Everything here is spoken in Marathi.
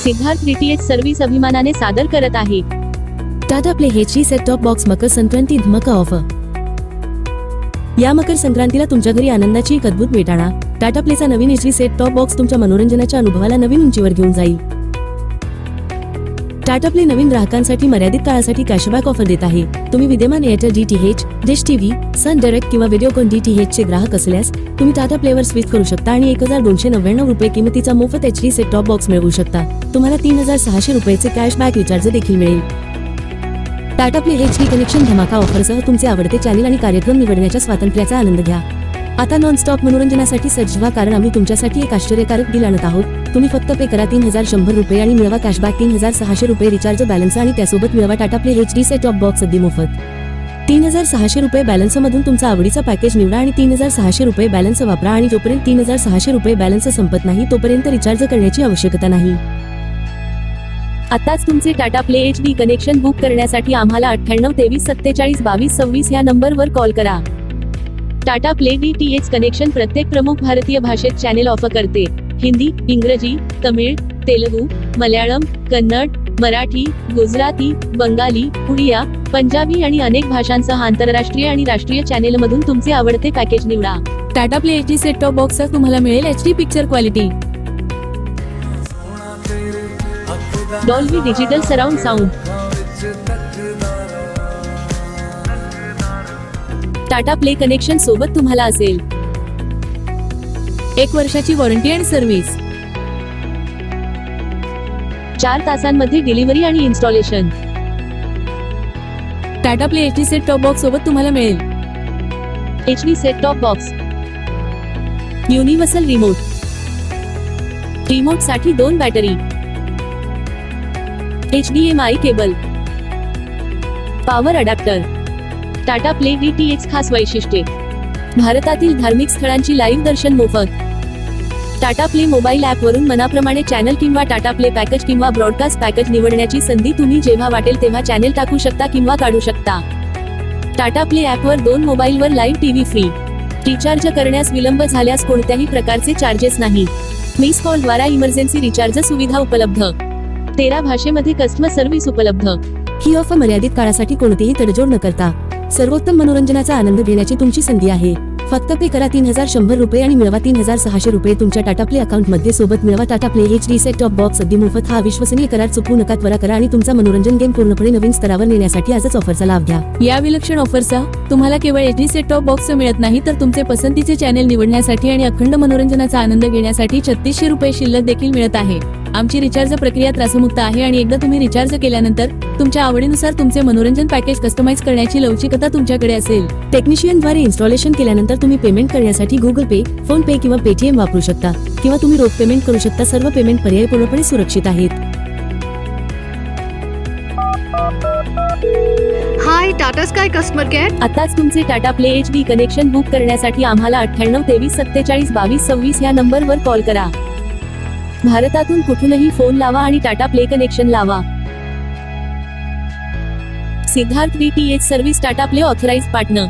सिद्धार्थ डीटीएच सर्व्हिस अभिमानाने सादर करत आहे Tata play HD set top box Makar Sankranti धमाका ऑफर। या मकर संक्रांतीला तुमच्या घरी आनंदाची एक अद्भुत भेट आणा। टाटा प्लेचा नवीन HD सेट टॉप बॉक्स तुमच्या मनोरंजनाच्या अनुभवाला नवीन उंचीवर घेऊन जाईल। टाटा प्ले नवीन ग्राहकांसाठी मर्यादित काळासाठी कॅशबॅक ऑफर देत आहे। तुम्ही विद्यमान Airtel DTH, dish TV, Sun Direct किंवा व्हिडिओकॉन DTH चे ग्राहक असल्यास तुम्ही टाटा प्लेवर स्विच करू शकता आणि 1299 रुपये किमतीचा मोफत HD सेट टॉप बॉक्स मिळवू शकता। तुम्हाला 3600 रुपयेचे कॅशबॅक रिचार्ज देखील मिळेल। टाटा प्ले HD कनेक्शन धमाका ऑफरसह तुमचे आवडते चॅनेल आणि कार्यक्रम निवडण्याच्या स्वातंत्र्याचा आनंद घ्या। आता नॉन स्टॉप मनोरंजनासाठी सज्ज व्हा, कारण आम्ही तुमच्यासाठी एक आश्चर्यकारक डील आणत आहोत। तुम्ही फक्त पे करा 3100 रुपये आणि मिळवा कॅशबॅक 3600 रुपये रिचार्ज बॅलन्स आणि त्यासोबत मिळवा Tata play HD set top box अगदी मोफत। 3600 रुपये बॅलन्स मधून तुमचा आवडीचा पॅकेज निवडा आणि 3600 रुपये बॅलन्स वापरा आणि जोपर्यंत 3600 रुपये बॅलन्स संपत नाही तोपर्यंत रिचार्ज करण्याची आवश्यकता नाही। आताच तुमचे Tata play HD connection book करण्यासाठी आम्हाला 98 23 47 22 26 या नंबरवर कॉल करा। टाटा प्ले DTH कनेक्शन प्रत्येक प्रमुख भारतीय भाषेत चॅनेल ऑफर करते। हिंदी, इंग्रजी, तमिळ, तेलुगू, मल्याळम, कन्नड, मराठी, गुजराती, बंगाली, उडिया, पंजाबी आणि अनेक भाषांसह आंतरराष्ट्रीय आणि राष्ट्रीय चॅनेलमधून तुमचे आवडते पॅकेज निवडा। Tata play HD set top बॉक्सचा तुम्हाला मिळेल HD picture quality, Dolby digital surround sound, Tata play connection सोबत तुम्हाला असेल 1 वर्षाची वॉरंटी आणि सर्व्हिस, 4 तासांमध्ये डिलिव्हरी आणि installation. Tata play HD set top box सोबत तुम्हाला मिळेल HD set top box, universal remote, remote साठी 2 battery, HDMI cable, power adapter. Tata play DTH खास वैशिष्ट्ये: भारतातील धार्मिक स्थळांची लाईव्ह दर्शन मोफत। टाटा प्ले मोबाईल ॲप वरून मनाप्रमाणे चॅनल किंवा टाटा प्ले पॅकेज किंवा ब्रॉडकास्ट पॅकेज निवडण्याची संधी, तुम्ही जेव्हा वाटेल तेव्हा चॅनेल टाकू शकता किंवा काढू शकता। टाटा प्ले ॲपवर 2 मोबाईलवर लाईव्ह टीव्ही फ्री। रिचार्ज करण्यास विलंब झाल्यास कोणत्याही प्रकारचे चार्जेस नाही। मिस कॉल द्वारा इमर्जन्सी रिचार्ज सुविधा उपलब्ध। 13 भाषेमध्ये कस्टमर सर्व्हिस उपलब्ध। ही ऑफर मर्यादित काळासाठी कोणतीही तडजोड न करता सर्वोत्तम मनोरंजनाचा आनंद घेण्याची तुमची संधी आहे। फक्त पे करा 3100 रुपये आणि मिळवा 3600 रुपये तुमच्या टाटा प्ले अकाउंट मध्ये सोबत मिळवा Tata play HD set top box अगदी मोफत। हा विश्वसनीय करार चुकवू नका, त्वरा करा आणि तुमचा मनोरंजन गेम पूर्णपणे नवीन स्तरावर नेण्यासाठी आजच ऑफरचा लाभ घ्या। या विलक्षण ऑफरचा तुम्हाला केवळ HD सेट टॉप बॉक्स मिळत नाही, तर तुमचे पसंतीचे चॅनेल निवडण्यासाठी आणि अखंड मनोरंजनाचा आनंद घेण्यासाठी 3600 रुपये शिल्लक देखील मिळत आहे। आमची रिचार्ज प्रक्रिया त्रासमुक्त आहे आणि एकदा तुम्ही रिचार्ज केल्यानंतर तुमच्या आवडीनुसार तुमचे मनोरंजन पॅकेज कस्टमाइज करण्याची लवचिकता तुमच्याकडे असेल। टेक्निशियनद्वारे इन्स्टॉलेशन केल्यानंतर तुम्ही पेमेंट करण्यासाठी गुगल पे, फोन पे किंवा पेटीएम वापरू शकता किंवा तुम्ही रोख पेमेंट करू शकता। सर्व पेमेंट पर्याय पूर्णपणे सुरक्षित आहेत। हाय टाटा स्काय कस्टमर केअर। आताच तुमचे Tata play HD connection book करण्यासाठी आम्हाला 98 23 47 22 26 या नंबरवर कॉल करा। भारतातून कुठूनही फोन लावा आणि टाटा प्ले कनेक्शन लावा। Siddharth DTH service Tata play authorised partner.